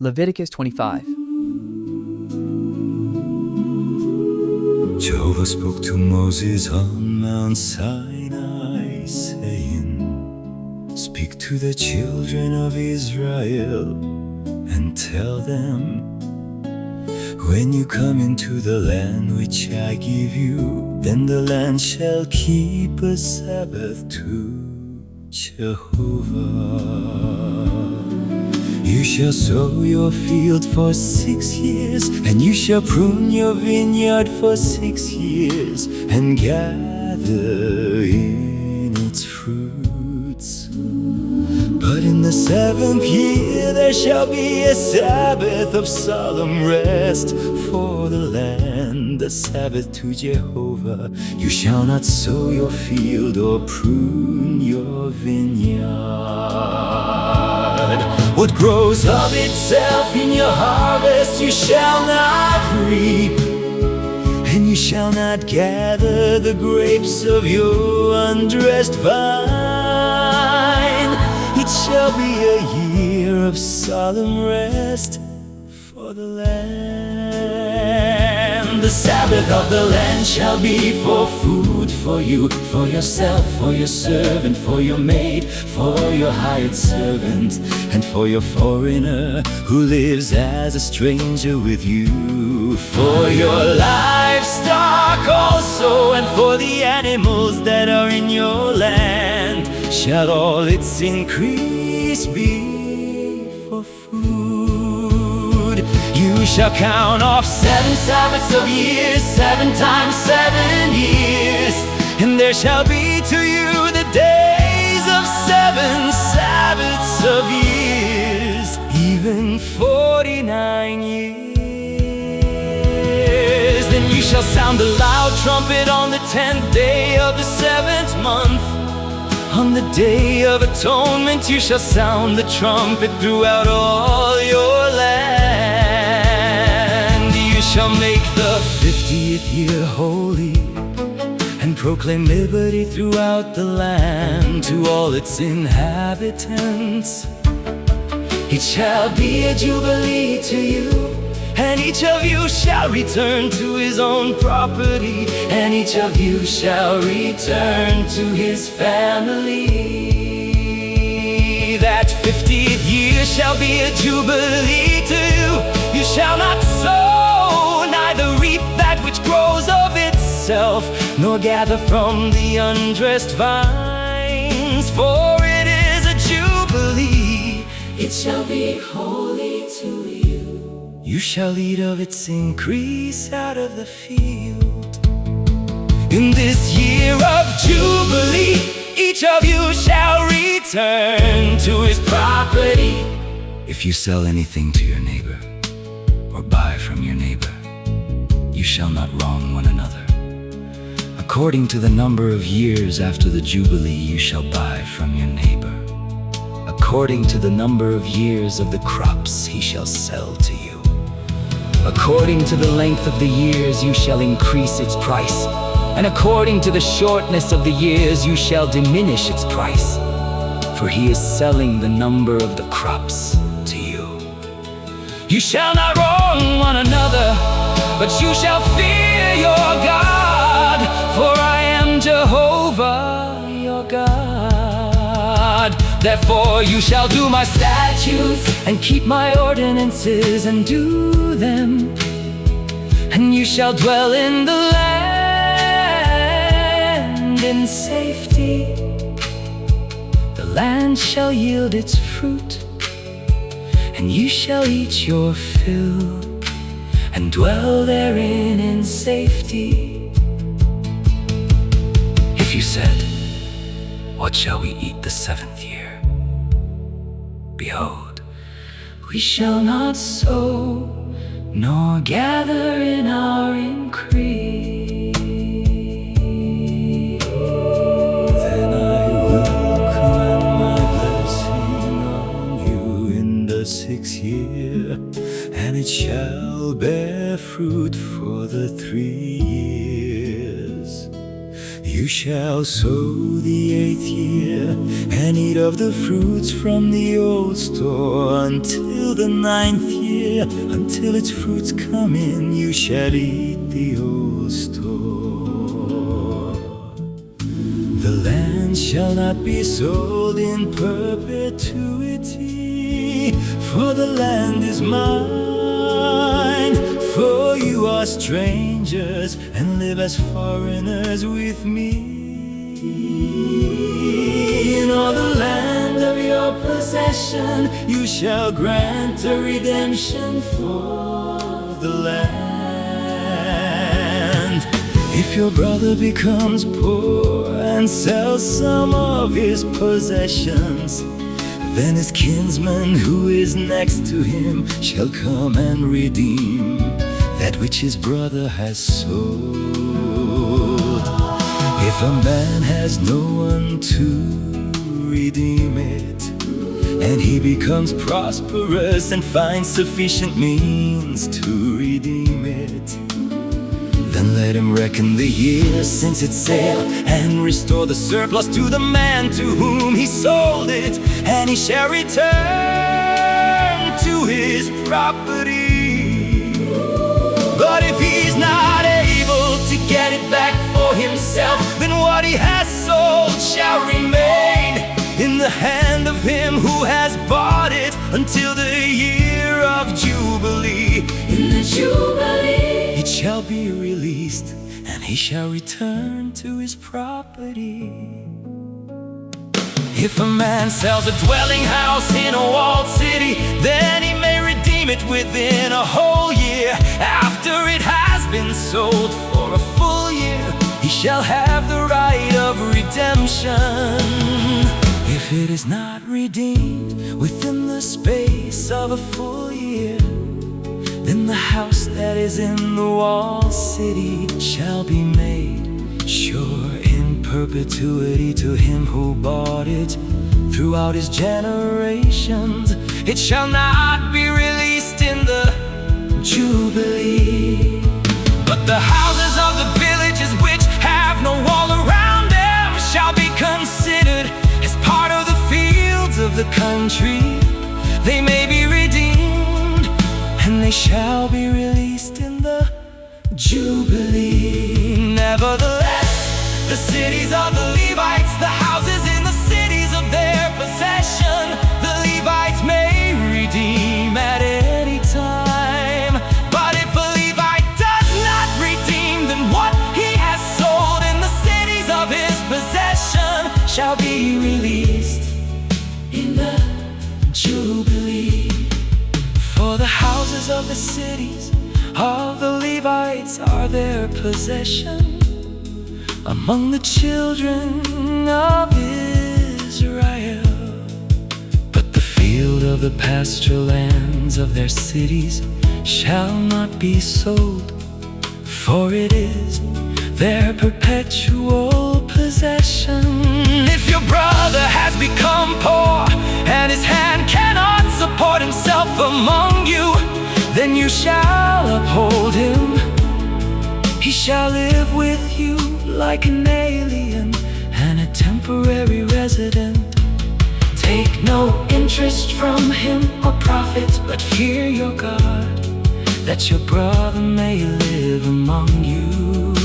Leviticus 25. Jehovah spoke to Moses on Mount Sinai, saying, "Speak to the children of Israel and tell them, when you come into the land which I give you, then the land shall keep a Sabbath to Jehovah. You shall sow your field for 6 years, and you shall prune your vineyard for 6 years, and gather in its fruits. But in the 7th year there shall be a Sabbath of solemn rest for the land, a Sabbath to Jehovah. You shall not sow your field or prune your vineyard. What grows of itself in your harvest you shall not reap, and you shall not gather the grapes of your undressed vine. It shall be a year of solemn rest for the land. The Sabbath of the land shall be for food for you, for yourself, for your servant, for your maid, for your hired servant, and for your foreigner who lives as a stranger with you, for your livestock also, and for the animals that are in your land shall all its increase be for food. You shall count off 7 Sabbaths of years, 7 times 7 years, and there shall be to you the days of 7 Sabbaths of years, even 49 years. Then you shall sound the loud trumpet on the 10th day of the 7th month. On the Day of Atonement you shall sound the trumpet throughout all your land. You shall make the 50th year holy, and proclaim liberty throughout the land to all its inhabitants. It shall be a jubilee to you, and each of you shall return to his own property, and each of you shall return to his family. That 50th year shall be a jubilee to you. You shall not sow, neither reap that which grows of itself, nor gather from the undressed vines, for it is a jubilee. It shall be holy to you. You shall eat of its increase out of the field. In this year of Jubilee, each of you shall return to his property. If you sell anything to your neighbor, or buy from your neighbor, you shall not wrong one another. According to the number of years after the Jubilee you shall buy from your neighbor. According to the number of years of the crops he shall sell to you. According to the length of the years you shall increase its price, and according to the shortness of the years you shall diminish its price. For he is selling the number of the crops to you. You shall not wrong one another, but you shall fear your God, for I am Jehovah your God. Therefore you shall do my statutes and keep my ordinances and do them, and you shall dwell in the land in safety. The land shall yield its fruit, and you shall eat your fill and dwell therein in safety. If you said, "What shall we eat the 7th year?" Behold, we shall not sow, nor gather in our increase. Then I will command my blessing on you in the 6th year, and it shall bear fruit for the 3 years. You shall sow the 8th year, and eat of the fruits from the old store until till the 9th year. Until its fruits come in, you shall eat the old store. The land shall not be sold in perpetuity, for the land is mine. For you are strangers and live as foreigners with me. In all the land of your possession, you shall grant a redemption for the land. If your brother becomes poor and sells some of his possessions, then his kinsman who is next to him shall come and redeem that which his brother has sold. If a man has no one to redeem it, and he becomes prosperous and finds sufficient means to redeem it, then let him reckon the years since its sale, and restore the surplus to the man to whom he sold it, and he shall return to his property. But if he's not able to get it back for himself, then what he has sold shall remain in the hand of him who has bought it until the year of Jubilee. In the Jubilee it shall be released, and he shall return to his property. If a man sells a dwelling house in a walled city, then he may redeem it within a whole year. After it has been sold for a full year, he shall have the right of redemption. If it is not redeemed within the space of a full year, then the house that is in the walled city shall be made sure in perpetuity to him who bought it throughout his generations. It shall not be released in the Jubilee. But the houses of the villages which have no wall around them shall be considered as part of the fields of the country. They may be redeemed, and they shall be released in the Jubilee. Nevertheless, the cities of the Levites, the houses in the cities of their possession, the Levites may redeem at any time. But if a Levite does not redeem, then what he has sold in the cities of his possession shall be released in the Jubilee. For the houses of the cities of the Levites are their possession among the children of Israel. But the field of the pasture lands of their cities shall not be sold, for it is their perpetual possession. If your brother has become poor and his hand cannot support himself among you, then you shall uphold him. He shall live with you like an alien and a temporary resident. Take no interest from him or profit, but fear your God, that your brother may live among you.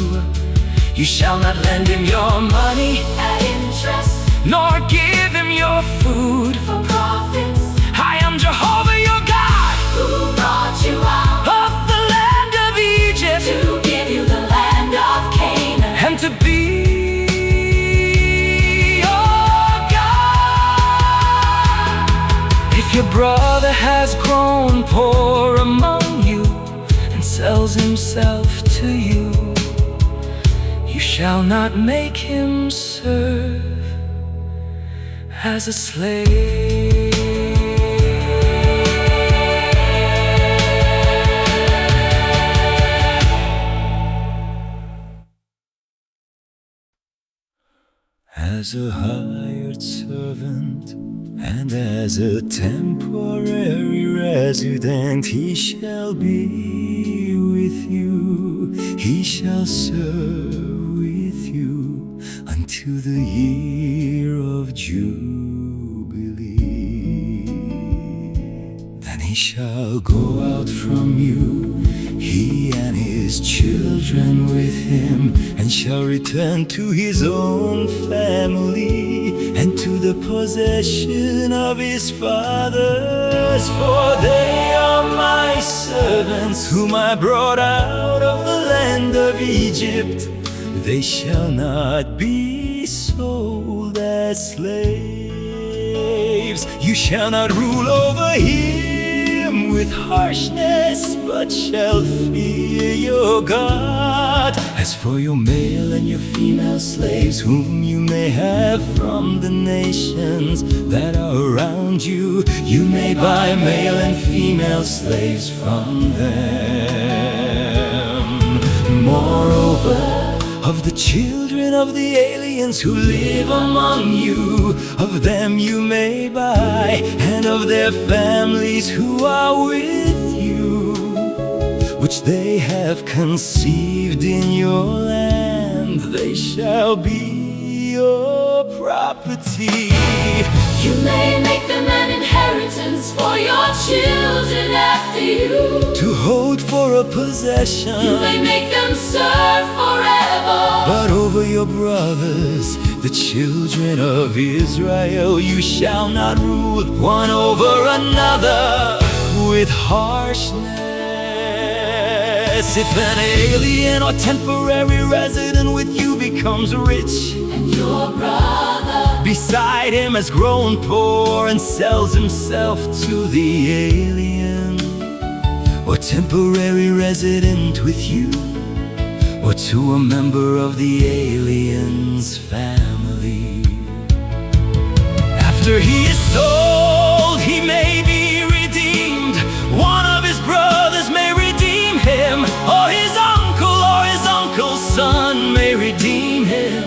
You shall not lend him your money at interest, nor give him your food for profits. I am Jehovah your God, who brought you out of the land of Egypt, to give you the land of Canaan, and to be your God. If your brother has grown poor among you and sells himself to you, you shall not make him serve as a slave. As a hired servant and as a temporary resident, he shall be with you. He shall serve with you until the year of Jubilee. Then he shall go out from you, he and his children with him, and shall return to his own family, and to the possession of his fathers. For they are my servants, whom I brought out of the land of Egypt. They shall not be sold as slaves. You shall not rule over him with harshness, but shall fear your God. As for your male and your female slaves, whom you may have from the nations that are around you, you may buy male and female slaves from them. Moreover, of the children of the aliens who live among you, of them you may buy, and of their families who are with you, which they have conceived in your land, they shall be your property. You may make them an inheritance for your children after you, to hold for a possession. You may make them serve forever. But over your brothers, the children of Israel, you shall not rule one over another with harshness. If an alien or temporary resident with you becomes rich, and your brother beside him has grown poor, and sells himself to the alien or temporary resident with you, or to a member of the alien's family, after he is sold, he may be redeemed. One of his brothers may redeem him, or his uncle's son may redeem him,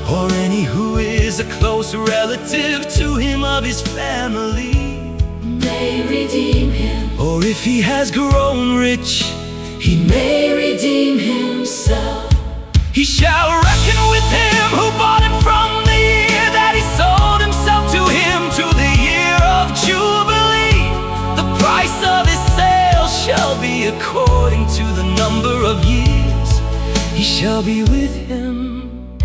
or any who is a close relative to him of his family may redeem him. Or if he has grown rich, he may redeem himself. He shall reckon with him who bought him from the year that he sold himself to him, to the year of Jubilee. The price of his sale shall be according to the number of years he shall be with him,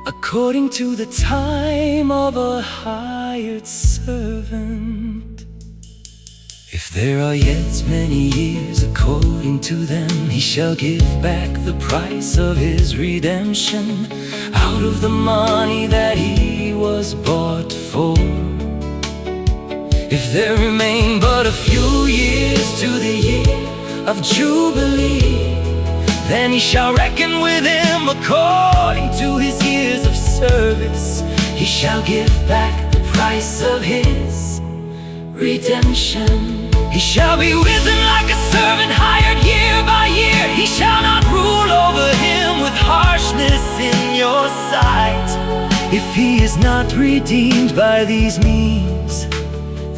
according to the time of a hired servant. If there are yet many years according to them, he shall give back the price of his redemption out of the money that he was bought for. If there remain but a few years to the year of Jubilee, then he shall reckon with him according to his years of service. He shall give back the price of his redemption. He shall be with him like a servant hired year by year. He shall not rule over him with harshness in your sight. If he is not redeemed by these means,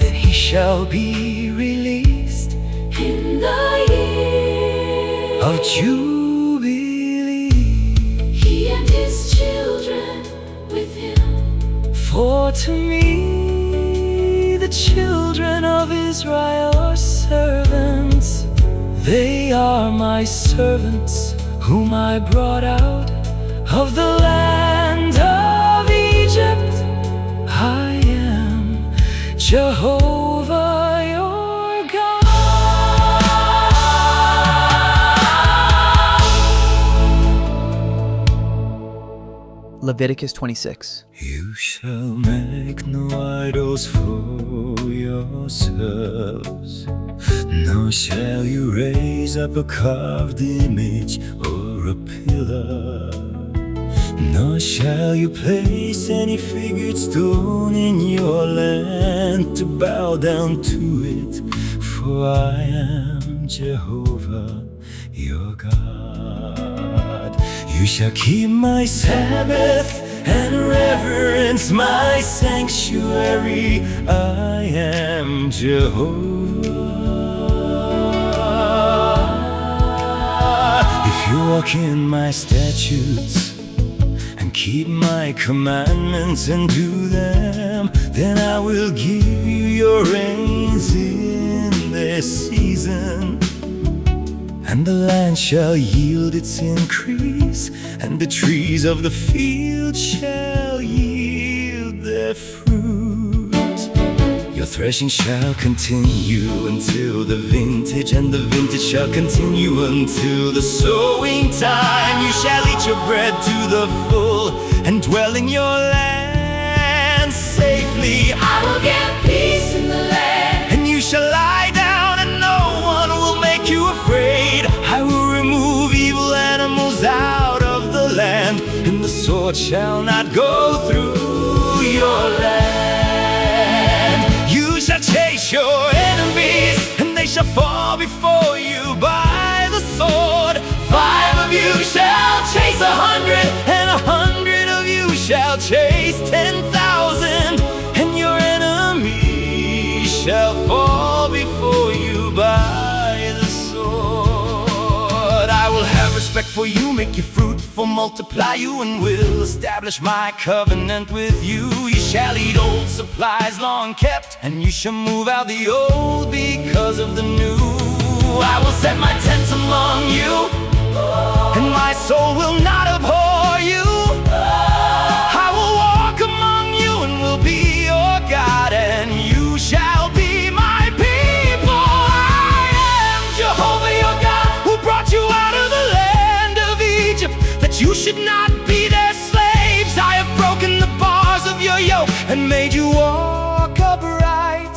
then he shall be released in the year of Jubilee, he and his children with him. For to me the children of Israel are servants. They are my servants, whom I brought out of the land of Egypt. I am Jehovah your God. Leviticus 26. You shall make no idols for yourselves, nor shall you raise up a carved image or a pillar, nor shall you place any figured stone in your land to bow down to it, for I am Jehovah your God. You shall keep my Sabbath and reverence my sanctuary. I am Jehovah. If you walk in my statutes and keep my commandments and do them, then I will give you your rains in their season. And the land shall yield its increase, and the trees of the field shall yield their fruit. Your threshing shall continue until the vintage, and the vintage shall continue until the sowing time. You shall eat your bread to the full, and dwell in your land safely. I will give peace in the land, And you shall lie down, and no one will make you afraid. I will remove evil animals out of the land, and the sword shall not go through your land. You shall chase your enemies, and they shall fall before you by the sword. 5 of you shall chase 100, and 100 of you shall chase 10,000, and your enemies shall fall before you by the sword. I will have respect for you, make you fruitful, multiply you, and will establish my covenant with you. You shall eat old supplies long kept, and you shall move out the old because of the new. I will set my tent among you, and my soul will not abhor you. I will walk among you and will be your God, and you shall be my people. I am Jehovah your God, who brought you out of the land of Egypt, that you should not be their slaves. I have broken the bars of your yoke and made you walk upright.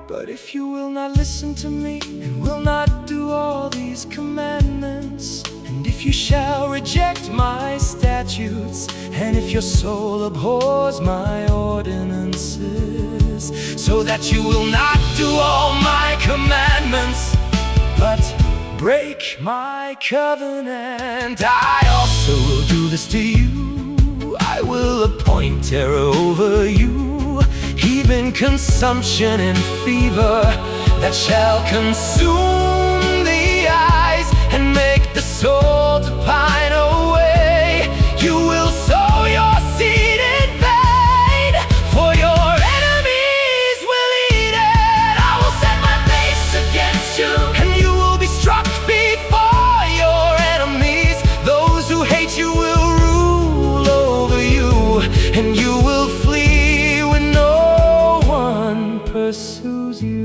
But if you will not listen to me, and will not do all these commandments, and if you shall reject my statutes, and if your soul abhors my ordinances, so that you will not do all my commandments, but break my covenant, I also will do this to you. I will appoint terror over you, even consumption and fever, that shall consume the eyes and make the soul to pine away. You will sow your seed in vain, for your enemies will eat it. I will set my face against you, and you will be struck before your enemies. Those who hate you will rule over you, and you will flee when no one pursues you.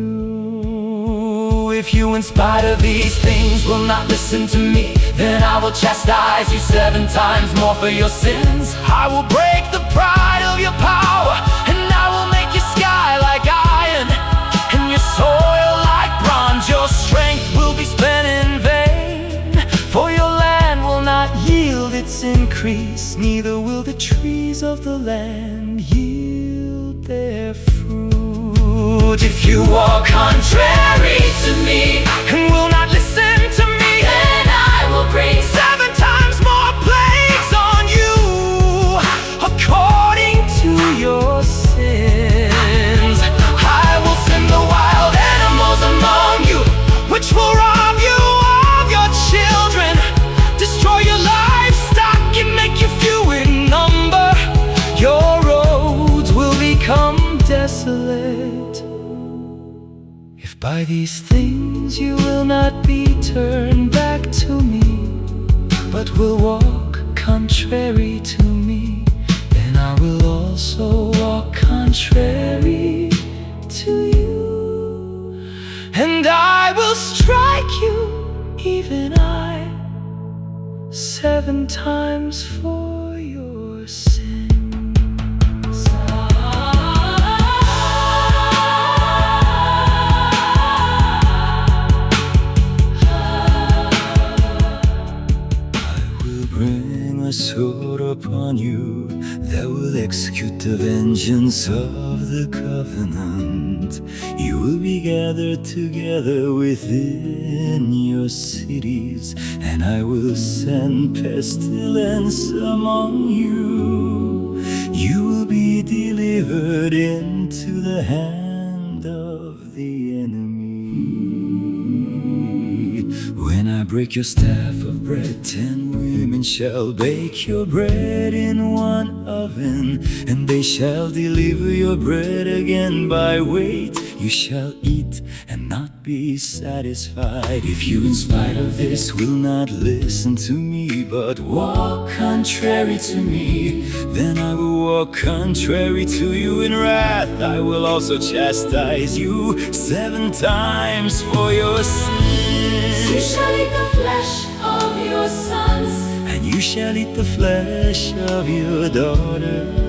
If you, in spite of these things, will not listen to me, then I will chastise you 7 times more for your sins. I will break the pride of your power, and I will make your sky like iron, and your soil like bronze. Your strength will be spent in vain, for your land will not yield its increase, neither will the trees of the land yield their fruit. If you walk contrary to me, and will not listen to me, then I will bring 7 times more plagues on you, according to your sins. I will send the wild animals among you, which will rob you of your children, destroy your livestock, and make you few in number. Your roads will become desolate. If by these things you will not be turned back to me, but will walk contrary to me, then I will also walk contrary to you, and I will strike you, even I, 7 times for your sins. A sword upon you that will execute the vengeance of the covenant. You will be gathered together within your cities, and I will send pestilence among you. You will be delivered into the hand of the enemy. When I break your staff of bread, 10 women shall bake your bread in one oven, and they shall deliver your bread again by weight. You shall eat and not be be satisfied. If you in spite of this will not listen to me, but walk contrary to me, then I will walk contrary to you in wrath. I will also chastise you 7 times for your sins. You shall eat the flesh of your sons, and you shall eat the flesh of your daughters.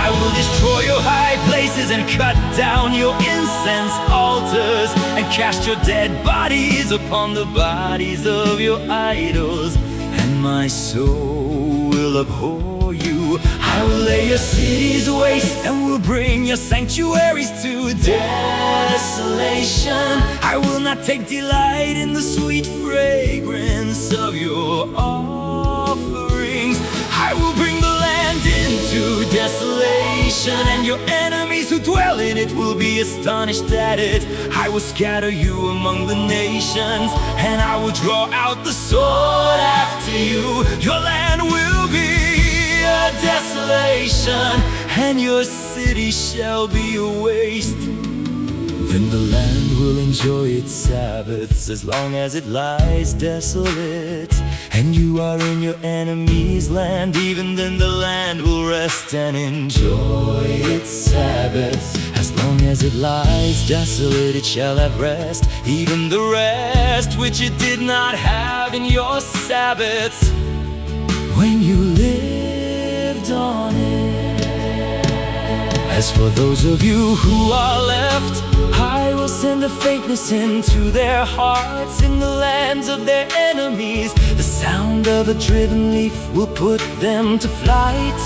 I will destroy your high places and cut down your incense altars, and cast your dead bodies upon the bodies of your idols, and my soul will abhor you. I will lay your cities waste and will bring your sanctuaries to desolation. I will not take delight in the sweet fragrance of your offerings. I will bring the land into desolation, and your enemies who dwell in it will be astonished at it. I will scatter you among the nations, and I will draw out the sword after you. Your land will be a desolation, and your city shall be a waste. Then the land will enjoy its Sabbaths as long as it lies desolate, and you are in your enemy's land. Even then the land will rest and enjoy its Sabbaths. As long as it lies desolate, it shall have rest, even the rest which it did not have in your Sabbaths, when you lived on it. As for those of you who are left, I will send a faintness into their hearts in the lands of their enemies. The sound of a driven leaf will put them to flight,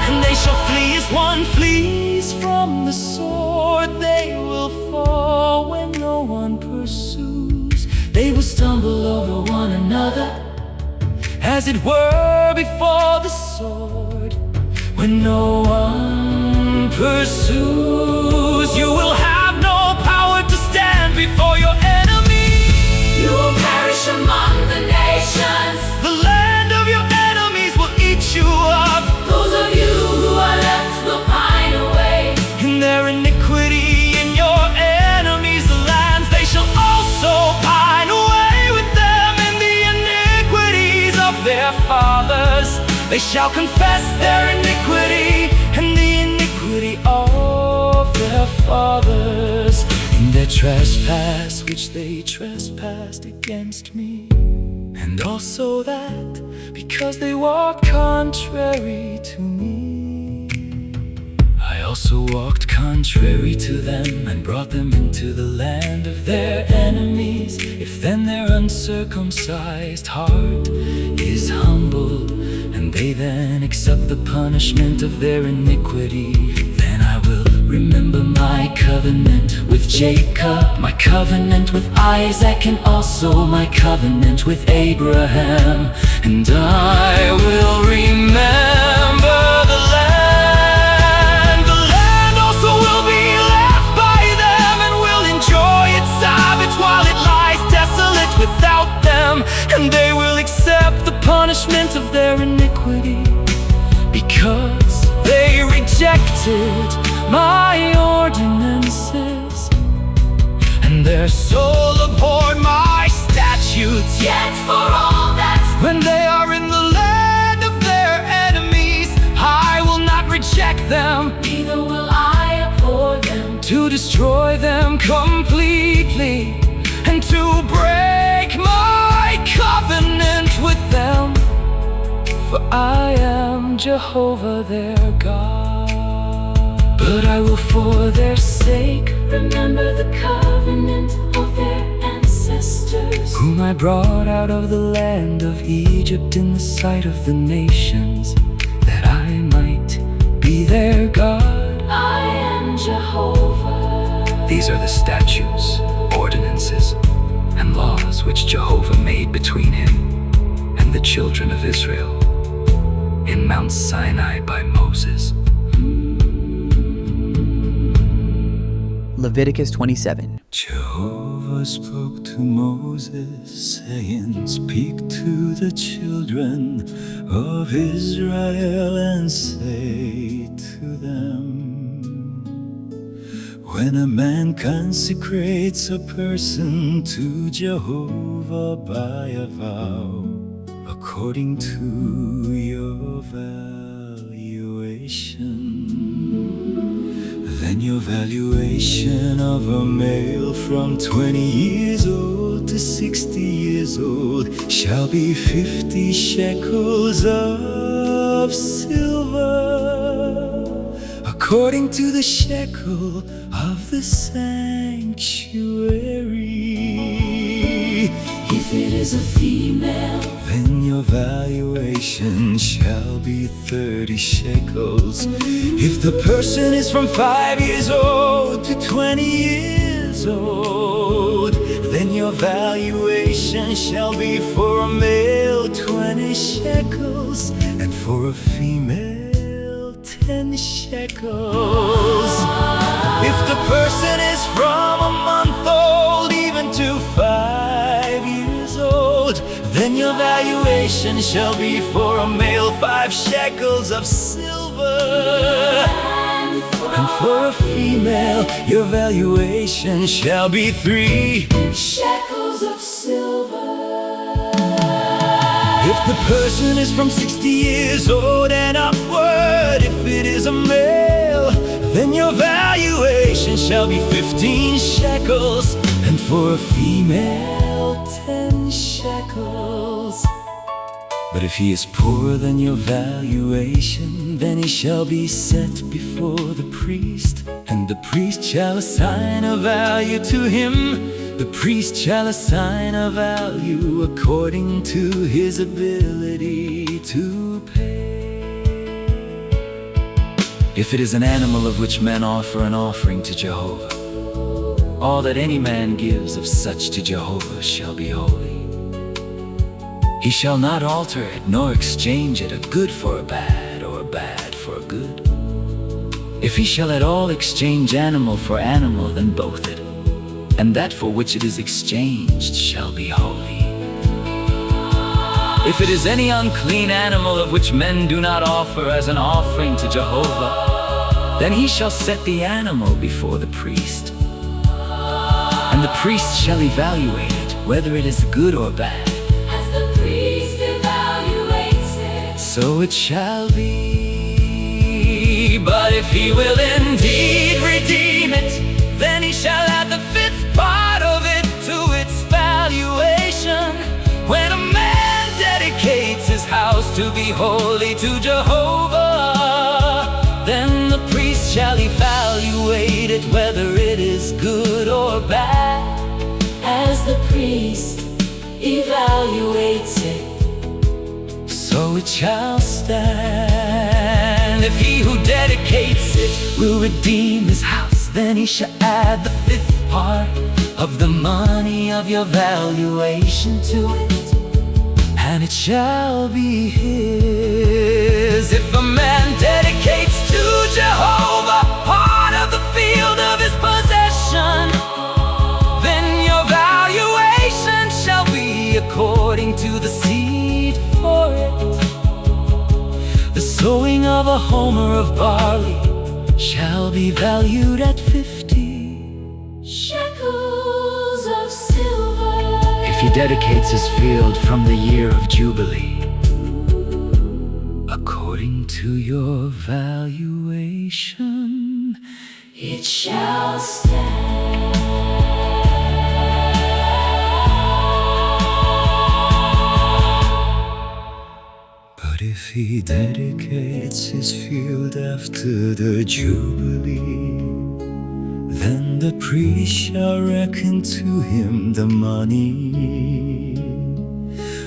and they shall flee as one flees from the sword. They will fall when no one pursues. They will stumble over one another, as it were before the sword, when no one pursues. You will have no power to stand before your enemy. you will perish among the nations. The land of your enemies will eat you up. Those of you who are left will pine away In their iniquity, in your enemies' lands, they shall also pine away with them. In the iniquities of their fathers, they shall confess their iniquity, and the iniquity of their fathers, in their trespass which they trespassed against me. And also that, because they walked contrary to me, I also walked contrary to them, and brought them into the land of their enemies. If then their uncircumcised heart is humble, and they then accept the punishment of their iniquity, then I will remember my covenant with Jacob, my covenant with Isaac, and also my covenant with Abraham. And I will remember the land. The land also will be left by them, and will enjoy its Sabbath while it lies desolate without them. And they will accept the punishment of their iniquity, because they rejected my ordinances, and their soul abhorred my statutes. yet for all that When they are in the land of their enemies, I will not reject them, neither will I abhor them. to destroy them completely, and to break my covenant with them. For I am Jehovah their God. But I will for their sake Remember the covenant of their ancestors, whom I brought out of the land of Egypt in the sight of the nations, that I might be their God. I am Jehovah. These are the statutes, ordinances, and laws which Jehovah made between him and the children of Israel in Mount Sinai by Moses. Leviticus 27. Jehovah spoke to Moses, saying, "Speak to the children of Israel and say to them, When a man consecrates a person to Jehovah by a vow, according to your valuation, then your valuation of a male from 20 years old to 60 years old shall be 50 shekels of silver, according to the shekel of the sanctuary. If it is a female, then your valuation shall be 30 shekels. If the person is from 5 years old to 20 years old, then your valuation shall be for a male 20 shekels, and for a female 10 shekels. If the person is from a month old even to 5 years old, then your valuation shall be for a male 5 shekels of silver, and for a female your valuation shall be 3 shekels of silver. If the person is from 60 years old and upward, if it is a male, then your valuation shall be 15 shekels, and for a female 10 shekels. But if he is poorer than your valuation, then he shall be set before the priest, and the priest shall assign a value to him. The priest shall assign a value according to his ability to pay. If it is an animal of which men offer an offering to Jehovah, all that any man gives of such to Jehovah shall be holy. He shall not alter it, nor exchange it, a good for a bad, or a bad for a good. If he shall at all exchange animal for animal, then both it and that for which it is exchanged shall be holy. If it is any unclean animal of which men do not offer as an offering to Jehovah, then he shall set the animal before the priest, and the priest shall evaluate it, whether it is good or bad. As the priest evaluates it, So it shall be. But if he will indeed redeem it, then he shall add the 5th part of it to its valuation. When a man dedicates his house to be holy to Jehovah, then the priest shall evaluate it, whether it is good or bad. as the priest evaluates it, So it shall stand. If he who dedicates it will redeem his house, then he shall add the 5th part of the money of your valuation to it, and it shall be his. If a man dedicates to Jehovah part of the field of his possession, then your valuation shall be according to the seed for it. The sowing of a homer of barley shall be valued at 50 shekels of silver. if he dedicates his field from the year of Jubilee, according to your valuation, It shall stand. But if he dedicates his field after the Jubilee, then the priest shall reckon to him the money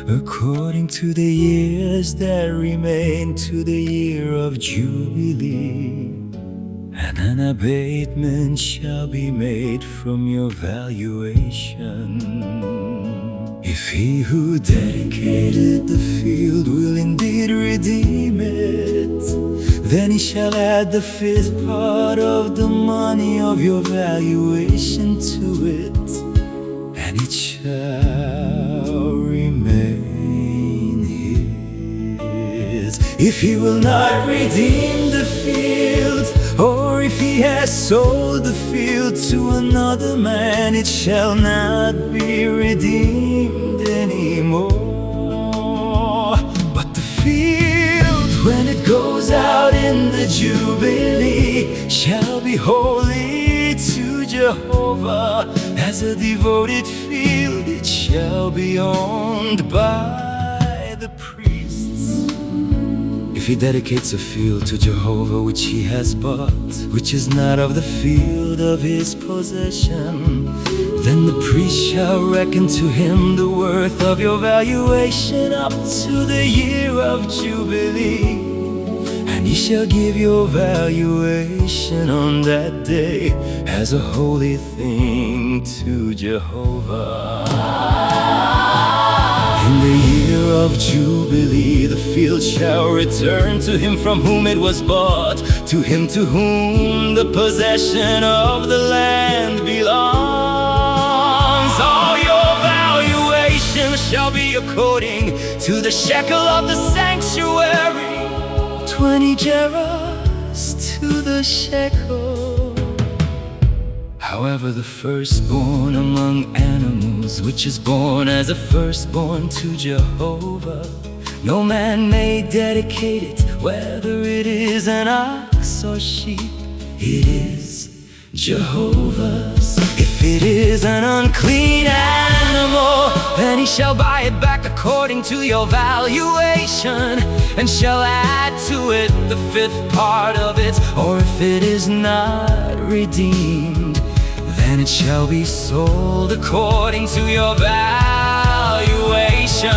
according to the years that remain to the year of Jubilee, and an abatement shall be made from your valuation. If he who dedicated the field will indeed redeem it, then he shall add the 5th part of the money of your valuation to it, and it shall remain his. If he will not redeem the field, or if he has sold the field to another man, it shall not be redeemed anymore. But the field, when it goes out in the Jubilee, shall be holy to Jehovah. As a devoted field, it shall be owned by the priests. If he dedicates a field to Jehovah which he has bought, which is not of the field of his possession, then the priest shall reckon to him the worth of your valuation up to the year of Jubilee. And he shall give your valuation on that day as a holy thing to Jehovah. In the year of Jubilee, the field shall return to him from whom it was bought, to him to whom the possession of the land belongs. All your valuation shall be according to the shekel of the sanctuary, 20 gerahs to the shekel. However, the firstborn among animals, which is born as a firstborn to Jehovah, no man may dedicate it, whether it is an ox or sheep, it is Jehovah's. If it is an unclean animal, then he shall buy it back according to your valuation, and shall add to it the 5th part of it. Or if it is not redeemed, then it shall be sold according to your valuation.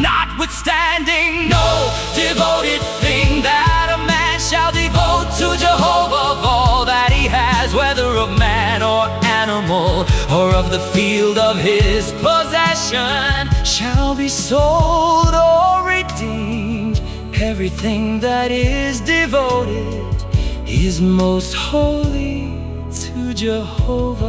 Notwithstanding, no devoted thing that a man shall devote to Jehovah of all that he has, whether of man or animal, or of the field of his possession, shall be sold or redeemed. Everything that is devoted is most holy to Jehovah.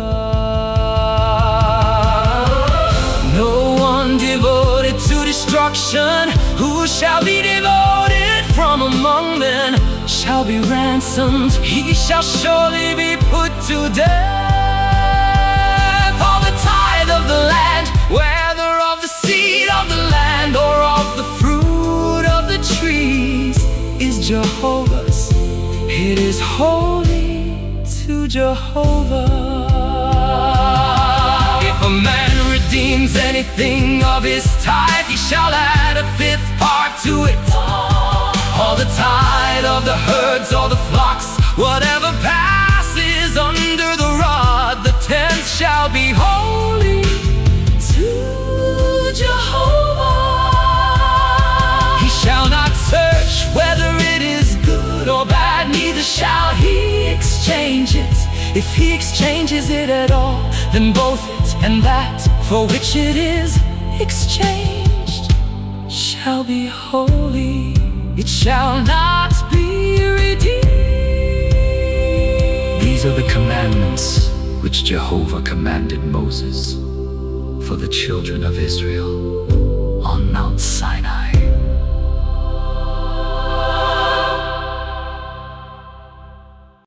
No one devoted to destruction, who shall be devoted from among them, shall be ransomed. He shall surely be put to death. All the tithe of the land, whether of the seed of the land or of the fruit of the trees, is Jehovah's. It is holy to Jehovah. If a man redeems anything of his tithe, he shall add a 5th part to it. All the tithe of the herds or the flocks, whatever passes under the rod, the 10th shall be holy to Jehovah. He shall not search whether it is good or bad, neither shall he exchange it. If he exchanges it at all, then both it and that for which it is exchanged shall be holy. It shall not be redeemed. These are the commandments which Jehovah commanded Moses for the children of Israel on Mount Sinai.